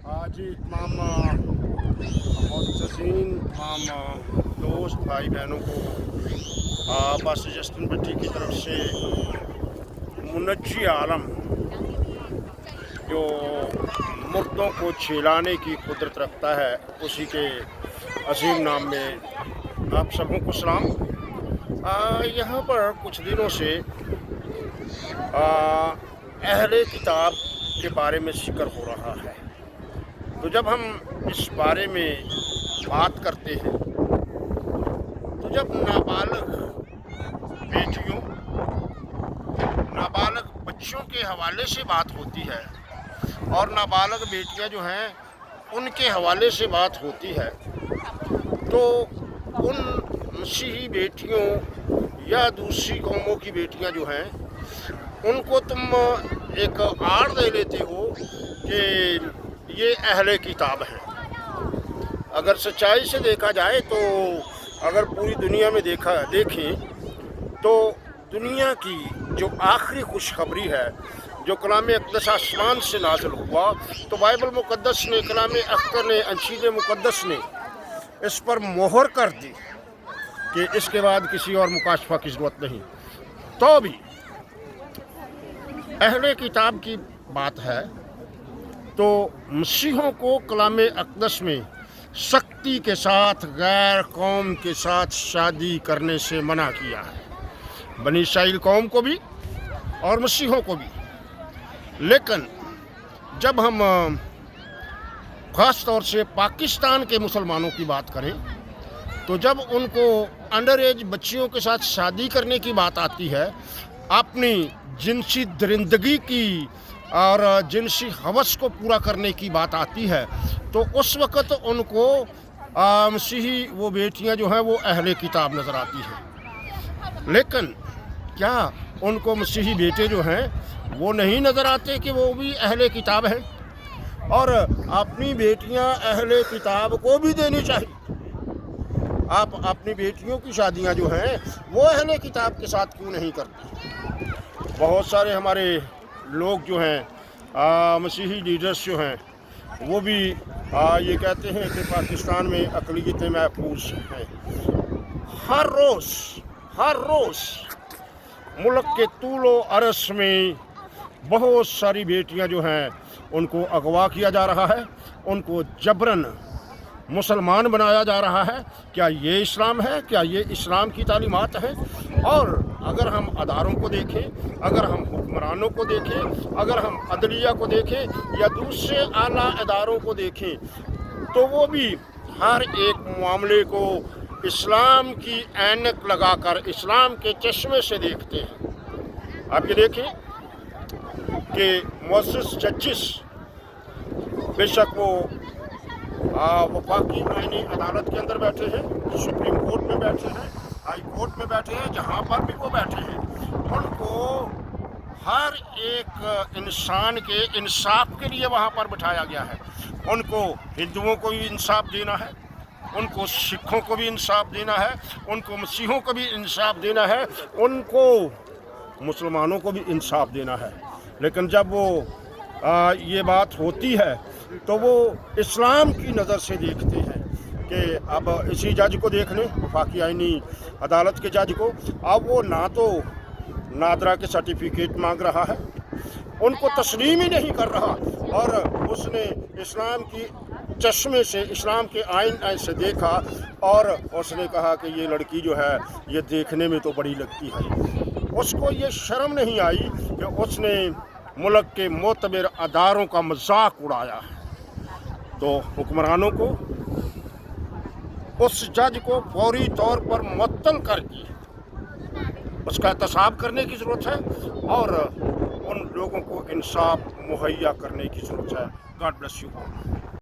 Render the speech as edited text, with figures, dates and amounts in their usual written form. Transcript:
जी तमाम मुअज़्ज़ज़ीन, तमाम दोस्त भाई बहनों को पास्टर जस्टिन भट्टी की तरफ से मुनज्जी आलम जो मुर्दों को छिलाने की कुदरत रखता है, उसी के अजीम नाम में आप सबों को सलाम। यहाँ पर कुछ दिनों से अहले किताब के बारे में जिक्र हो रहा है। तो जब हम इस बारे में बात करते हैं तो जब नाबालिग बेटियों, नाबालिग बच्चों के हवाले से बात होती है और नाबालिग बेटियां जो हैं उनके हवाले से बात होती है, तो उन मसीही बेटियों या दूसरी कौमों की बेटियां जो हैं उनको तुम एक आड़ दे लेते हो कि ये अहले किताब है। अगर सच्चाई से देखा जाए तो अगर पूरी दुनिया में देखें तो दुनिया की जो आखिरी खुशखबरी है, जो कलाम अक़दस आसमान से नाज़िल हुआ, तो बाइबल मुक़द्दस ने, कलाम अख्तर ने, अंशील मुक़द्दस ने इस पर मोहर कर दी कि इसके बाद किसी और मुकाशफा की ज़रूरत नहीं। तो भी अहले किताब की बात है तो मसीहों को कलाम अक़दस में सख्ती के साथ गैर कौम के साथ शादी करने से मना किया है, बनी इस्राइल कौम को भी और मसीहों को भी। लेकिन जब हम ख़ास तौर से पाकिस्तान के मुसलमानों की बात करें तो जब उनको अंडर एज बच्चियों के साथ शादी करने की बात आती है, अपनी जिनसी दरिंदगी की और जिनसी हवस को पूरा करने की बात आती है, तो उस वक़्त उनको मसीही वो बेटियां जो हैं वो अहले किताब नज़र आती हैं। लेकिन क्या उनको मसीही बेटे जो हैं वो नहीं नज़र आते कि वो भी अहले किताब हैं? और अपनी बेटियां अहले किताब को भी देनी चाहिए। आप अपनी बेटियों की शादियां जो हैं वो अहले किताब के साथ क्यों नहीं करती? बहुत सारे हमारे लोग जो हैं मसीही लीडर्स जो हैं वो भी ये कहते हैं कि पाकिस्तान में अक़लियतें महफूज हैं। हर रोज़ मुल्क के तूलो अरस में बहुत सारी बेटियां जो हैं उनको अगवा किया जा रहा है, उनको जबरन मुसलमान बनाया जा रहा है। क्या ये इस्लाम है? क्या ये इस्लाम की तालीमात है? और अगर हम अदारों को देखें, अगर हम हुक्मरानों को देखें, अगर हम अदलिया को देखें या दूसरे आला अदारों को देखें, तो वो भी हर एक मामले को इस्लाम की ऐनक लगाकर, इस्लाम के चश्मे से देखते हैं। आप ये देखें कि मुअज़्ज़ज़ जजेस, बेशक वो वफाकी आईनी अदालत के अंदर बैठे हैं, सुप्रीम कोर्ट में बैठे हैं, हाई कोर्ट में बैठे हैं, जहाँ पर भी वो बैठे हैं, उनको हर एक इंसान के इंसाफ के लिए वहाँ पर बिठाया गया है। उनको हिंदुओं को भी इंसाफ देना है, उनको सिखों को भी इंसाफ देना है, उनको मसीहों को भी इंसाफ देना है, उनको मुसलमानों को भी इंसाफ देना है। लेकिन जब वो ये बात होती है तो वो इस्लाम की नज़र से देखते हैं कि अब इसी जज को देख लें, वफाकी आईनी अदालत के जज को, अब वो ना तो नादरा के सर्टिफिकेट मांग रहा है, उनको तस्लीम ही नहीं कर रहा, और उसने इस्लाम की चश्मे से, इस्लाम के आईन से देखा और उसने कहा कि ये लड़की जो है ये देखने में तो बड़ी लगती है। उसको ये शर्म नहीं आई कि उसने मुल्क के मोतबर अदारों का मजाक उड़ाया। तो हुक्मरानों को उस जज को फौरी तौर पर मुअत्तल करके उसका एहतसाब करने की ज़रूरत है और उन लोगों को इंसाफ मुहैया करने की ज़रूरत है। God bless you.